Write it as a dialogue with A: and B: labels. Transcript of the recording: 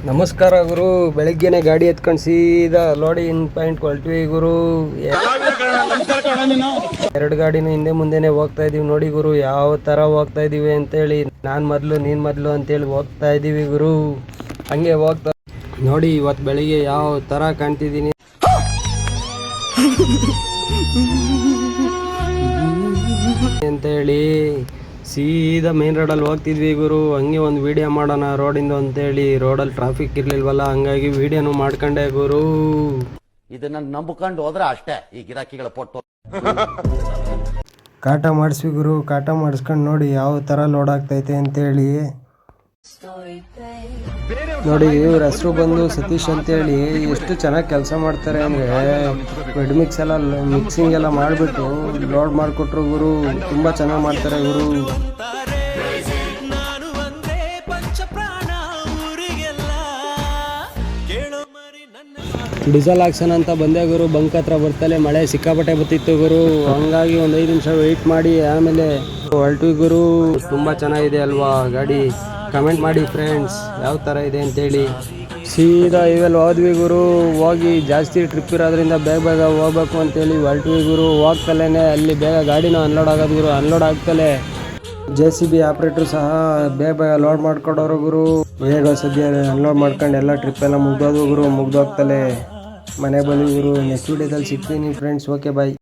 A: ನಮಸ್ಕಾರ ಗುರು. ಬೆಳಗ್ಗೆನೆ ಗಾಡಿ ಎತ್ಕೊಂಡು ಸೀದಾ ಲೋಡಿಂಗ್ ಪಾಯಿಂಟ್ ಹೊರಟ್ವಿ ಗುರು. ಎರಡು ಗಾಡಿನೂ ಹಿಂದೆ ಮುಂದೆನೆ ಹೋಗ್ತಾ ಇದೀವಿ ನೋಡಿ ಗುರು. ಯಾವ ತರ ಹೋಗ್ತಾ ಇದೀವಿ ಅಂತೇಳಿ, ನಾನ್ ಮೊದ್ಲು ನೀನ್ ಮೊದ್ಲು ಅಂತೇಳಿ ಹೋಗ್ತಾ ಇದೀವಿ ಗುರು. ಹಂಗೆ ಹೋಗ್ತಾ ನೋಡಿ ಇವತ್ತು ಬೆಳಿಗ್ಗೆ ಯಾವ ತರ ಕಾಣ್ತಿದ್ದೀನಿ ಅಂತೇಳಿ ಸೀದಾ ಮೇನ್ ರೋಡಲ್ಲಿ ಹೋಗ್ತಿದ್ವಿ ಗುರು. ಹಂಗೆ ಒಂದು ವಿಡಿಯೋ ಮಾಡೋಣ ರೋಡಿಂದ ಅಂತೇಳಿ. ರೋಡಲ್ಲಿ ಟ್ರಾಫಿಕ್ ಇರ್ಲಿಲ್ವಲ್ಲ, ಹಂಗಾಗಿ ವಿಡಿಯೋನು ಮಾಡ್ಕೊಂಡೆ ಗುರು.
B: ಇದನ್ನ ನಂಬಿಕೊಂಡು ಹೋದ್ರೆ ಅಷ್ಟೇ ಈ ಗಿರಾಕಿಗಳ ಪೊಟ್ಟು.
A: ಕಾಟ ಮಾಡಿಸ್ವಿ ಗುರು. ಕಾಟ ಮಾಡಿಸ್ಕೊಂಡು ನೋಡಿ ಯಾವ ಥರ ಲೋಡ್ ಆಗ್ತೈತೆ ಅಂತೇಳಿ. ನೋಡಿ ಇವ್ರ ಹೆಸರು ಬಂದು ಸತೀಶ್ ಅಂತೇಳಿ. ಎಷ್ಟು ಚೆನ್ನಾಗಿ ಕೆಲಸ ಮಾಡ್ತಾರೆ ಅಂದರೆ, ಬೆಡ್ ಮಿಕ್ಸ್ ಎಲ್ಲ ಮಿಕ್ಸಿಂಗ್ ಎಲ್ಲ ಮಾಡಿಬಿಟ್ಟು ಲೋಡ್ ಮಾಡಿಕೊಟ್ರು ಗುರು. ತುಂಬ ಚೆನ್ನಾಗಿ ಮಾಡ್ತಾರೆ ಗುರು. ಡೀಸೆಲ್ ಹಾಕ್ಸೋಣ ಅಂತ ಬಂದೆ ಗುರು. ಬಂಕ್ ಹತ್ರ ಬರ್ತಲೇ ಮಳೆ ಸಿಕ್ಕಾಪಟ್ಟೆ ಬತ್ತಿತ್ತು ಗುರು. ಹಂಗಾಗಿ ಒಂದು 5 ನಿಮಿಷ ವೆಯ್ಟ್ ಮಾಡಿ ಆಮೇಲೆ ಹೊರಟ್ವಿ ಗುರು. ತುಂಬ ಚೆನ್ನಾಗಿದೆ ಅಲ್ವಾ ಗಾಡಿ? ಕಮೆಂಟ್ ಮಾಡಿ ಫ್ರೆಂಡ್ಸ್ ಯಾವ ಥರ ಇದೆ ಅಂತೇಳಿ. ಸೀದಾ ಇವೆಲ್ಲ ಹೋದ್ವಿ ಗುರು. ಹೋಗಿ ಜಾಸ್ತಿ ಟ್ರಿಪ್ ಇರೋದ್ರಿಂದ ಬೇಗ ಬೇಗ ಹೋಗ್ಬೇಕು ಅಂತೇಳಿ ಹೊರಟ್ವಿ ಗುರು. ಹೋಗ್ತಲೇ ಅಲ್ಲಿ ಬೇಗ ಗಾಡಿನ ಅನ್ಲೋಡ್ ಆಗೋದು ಗುರು. ಅನ್ಲೋಡ್ ಆಗ್ತಲೇ JCB ಆಪ್ರೇಟ್ರು ಸಹ ಬೇಗ ಬೇಗ ಲೋಡ್ ಮಾಡ್ಕೊಡೋರು ಗುರು. ಬೇಗ ಸದ್ಯ ಅನ್ಲೋಡ್ ಮಾಡ್ಕೊಂಡು ಎಲ್ಲ ಟ್ರಿಪ್ ಎಲ್ಲ ಮುಗ್ದೋದು ಗುರು. ಮುಗ್ದೋಗ್ತಲೇ ಮನೆ ಬಂದ್ವಿ ಗುರು. ನೆಕ್ಸ್ಟ್ ವಿಡಿಯೋದಲ್ಲಿ ಸಿಗ್ತೀನಿ ಫ್ರೆಂಡ್ಸ್. Okay bye.